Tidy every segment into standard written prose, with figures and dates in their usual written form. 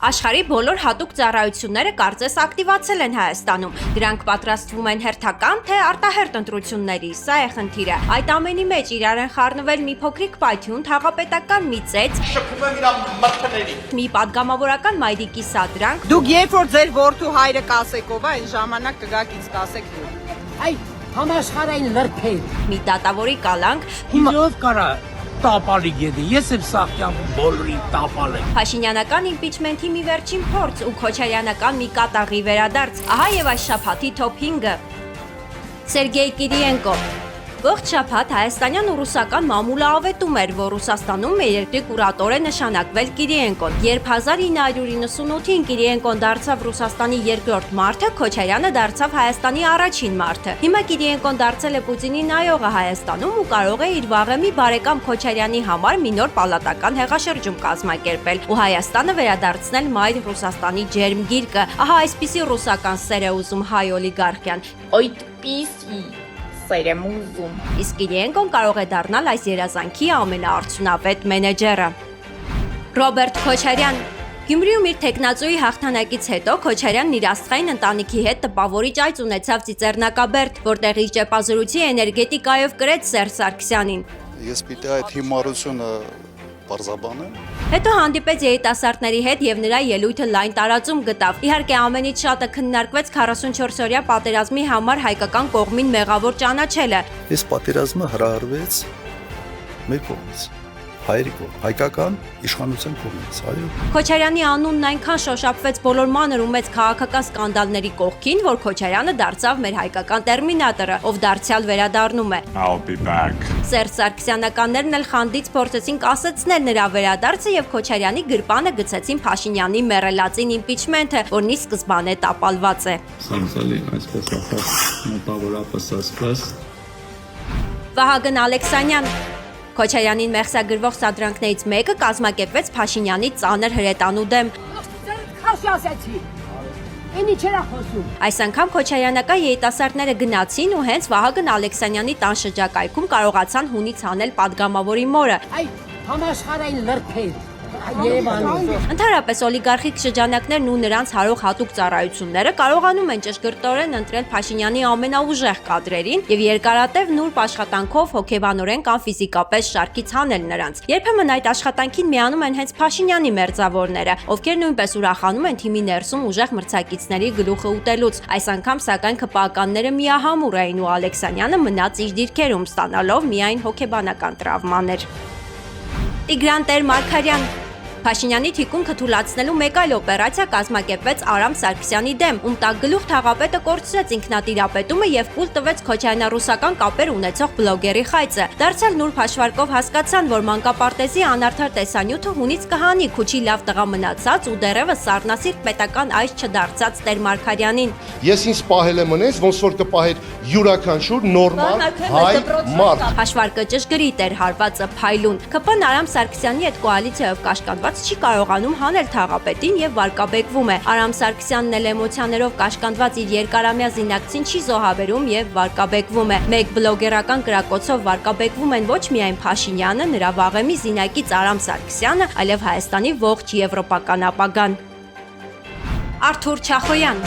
Աշխարհի բոլոր հատուկ ծառայությունները կարծես ակտիվացել են Հայաստանում։ Դրանք պատրաստվում են հերթական թե արտահերթ ընտրությունների, սա է խնդիրը։ Այդ ամենի մեջ իրար են խառնվել մի փոքրիկ պայթյուն, թաղապետական մի ծեծ, շփում եմ իր մրցների։ մի падգամավորական մայրիկի սադրանք, Դուք երբ որ ձեր որդու հայրը կասեկով է, այն ժամանակ կգաք ինձ կասեք դուք։ Այդ համաշխարհային լրբեր։ մի դատավորի կալանք, Հիմով կարա տապալի գեդի, ես եմ սաղկյան բոլորին տապալ եմ։ Փաշինյանական իմպիչմենթի մի վերջին փորձ ու քոչարյանական մի կատաղի վերադարձ։ Ահա եւ այս շաբաթի top 5-ը։ Սերգեյ Կիրիենկո։ Ողջ շաբաթ հայաստանյան ու ռուսական մամուլը ավետում էր, որ Ռուսաստանում մեր երկրի կուրատոր է նշանակվել Կիրիենկոն։ Երբ 1998-ին Կիրիենկոն դարձավ Ռուսաստանի երկրորդ մարդը, Քոչարյանը դարձավ Հայաստանի առաջին մարդը։ Հիմա Կիրիենկոն դարձել է Պուտինի նայողը Հայաստանում ու կարող է իր վաղեմի բարեկամ Քոչարյանի համար մի նոր պալատական հեղաշրջում կազմակերպել ու Հայաստանը վերադարձնել մայր Ռուսաստանի ջերմ գիրկը։ Ահա այսպիսի ռուսական սեր է ուզում հայ օլիգարխյան։ Այդպիսի սեր եմ ուզում։ Իսկ Կիրիենկոն կարող է դառնալ այս երազանքի ամենաարդյունավետ մենեջերը։ Ռոբերտ Քոչարյան։ Գյումրիում իր տեխնացուի հաղթանակից հետո Քոչարյանն իր աստղային ընտանիքի հետ տպավորիչ այց ունեցավ Ծիծեռնակաբերդ, որտեղ իր ճեպազրույցի էներգետիկայով կրեց Սերժ Սարգսյանին։ Ես պիտի այդ հիմարությունը բարձաբանեմ։ Հետո հանդիպեց երիտասարդների հետ եւ նրա ելույթը լայն տարածում գտավ։ Իհարկե ամենից շատը քննարկվեց 44-օրյա պատերազմի համար հայկական կողմին մեղավոր ճանաչելը։ Այս պատերազմը հրահրվեց մեր կողմից, հայերի կողմից, հայկական իշխանության կողմից, այո։ Քոչարյանի անունն այնքան շոշափվեց բոլոր մանր ու մեծ քաղաքական սկանդալների կողքին, որ Քոչարյանը դարձավ մեր հայկական տերմինատորը, ով դարձյալ վերադառնում է։ I'll be back. Սերժ Սարգսյանականներն էլ խանդից փորձեցին կասեցնել նրա վերադարձը եւ Քոչարյանի գրպանը գցեցին Փաշինյանի մեռելածին իմպիչմենթը, որն ի սկզբանե տապալված է։ Սանցալի այսպես ախավ մոտավորապես ասված Վահագն Ալեքսանյան։ Քոչարյանին մեղսագրվող սադրանքներից մեկը կազմակերպվեց Փաշինյանի ծանր հրետանու դեմ։ Քաշի ասեցի։ Ինի չերա խոսում։ Այս անգամ քոչարյանական երիտասարդները գնացին ու հենց Վահագն Ալեքսանյանի տան շրջակայքում կարողացան հունից հանել падգամավորի մորը։ Այդ համաշխարհային լրբեր։ Երևանում։ Ընդհանրապես օլիգարխիկ շրջանակներն ու նրանց հարող հատուկ ծառայությունները կարողանում են ճշգրտորեն ընտրել Փաշինյանի ամենաուժեղ կադրերին եւ երկարատև նուրբ աշխատանքով հոգեբանորեն կամ ֆիզիկապես շարքից հանել նրանց։ Երբեմն այդ աշխատանքին միանում են հենց Փաշինյանի մերձավորները, ովքեր նույնպես ուրախանում են թիմի ներսում ուժեղ մրցակիցների գլուխը ուտելուց։ Այս անգամ սակայն ԿՊԱ-ականները միահամուռ էին ու Ալեքսանյանը մնաց իր դիրքերում, ստանալով միայն հոգեբանական տրավմաներ։ Տիգրան Տեր-Մարգարյան։ Փաշինյանի թիկունքը թուլացնելու մեկ այլ օպերացիա կազմակերպվեց Արամ Սարգսյանի դեմ, ում տակ գլուխ թաղապետը կորցրեց ինքնատիրապետումը եւ կուլ տվեց քոչարյանառուսական կապեր ունեցող բլոգերի խայծը։ Դարձյալ նուրբ հաշվարկով հասկացան, որ մանկապարտեզի անարդար տեսանյութը հունից կհանի քուչի լավ տղա մնացած ու դեռևս սառնասիրտ պետական այց չդարձած Տեր-Մարգարյանին։ Ես ինձ պահել եմ մնես, ոնց որ կպահեր յուրաքանչյուր նորմալ հայ մարդ։ Հաշվարկը ճշգրիտ էր, հարվածը փայլուն։ ԿՊ-ն Արամ Սարգսյանի հետ կոալիցիայով կաշկանդված չի կարողանում հանել թաղապետին եւ վարկաբեկվում է։ Արամ Սարգսյանն էլ էմոցիաներով կաշկանդված իր երկարամյա զինակցին չի զոհաբերում եւ վարկաբեկվում է։ Մեկ բլոգերական կրակոցով վարկաբեկվում են ոչ միայն Փաշինյանը, նրա վաղեմի զինակից Արամ Սարգսյանը, այլև Հայաստանի ողջ եվրոպական ապագան։ Արթուր Չախոյան։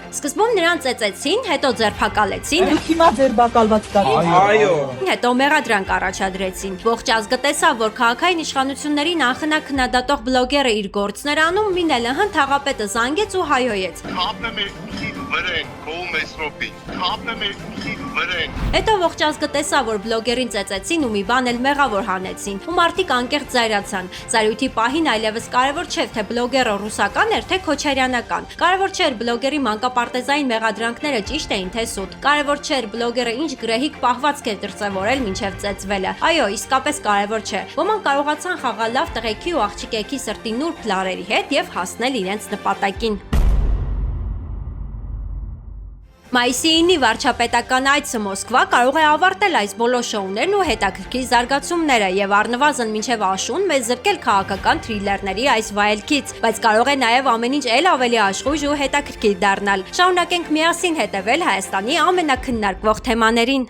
Սկզբում նրան ծեծեցին, հետո ձերբակալեցին, Հիմա ձերբակալված կա։ Այո։ հետո մեղադրանք առաջադրեցին։ Ողջ ազգը տեսավ, որ քաղաքային իշխանություններին անխնա քննադատող բլոգերը իր գործն էր անում, մինելը հն թաղապետը զանգեց ու հայհոյեց։ Քապնեմ էր ուզի վրեն, կողմ էսրոպի։ Քապնեմ էր ուզի վրեն։ Հետո ողջ ազգը տեսավ, որ բլոգերին ծեծեցին ու մի բան էլ մեղավոր հանեցին։ Ու մարդիկ անկեղծ զայրացան։ Զայրույթի պահին այլևս կարևոր չէր, թե բլոգերը ռուսական էր, թե քոչարյանական։ Կարևոր չէր բլոգերի մանկապարտեզային մեղադրանքները ճիշտ էին, թե սուտ։ Կարևոր չէր բլոգերը ինչ գրեհիկ պահվածք էր դրսևորել մինչև ծեծվելը։ Այո, իսկապես կարևոր չէ։ Ոմանք կարողացան խաղալ լավ տղեկի ու աղջիկեկի սրտի նուրբ լարերի հետ եւ հասնել իրենց նպատակին։ Մայիսի 9-ի վարչապետական այցը Մոսկվա կարող է ավարտել այս բոլոր շոուներն ու հետաքրքիր զարգացումները եւ առնվազն մինչեւ աշուն մեզ զրկել քաղաքական թրիլերների այս վայելքից, բայց կարող է նաեւ ամեն ինչ էլ ավելի աշխույժ ու հետաքրքիր դառնալ։ Շարունակենք միասին հետևել Հայաստանի ամենաքննարկվող թեմաներին։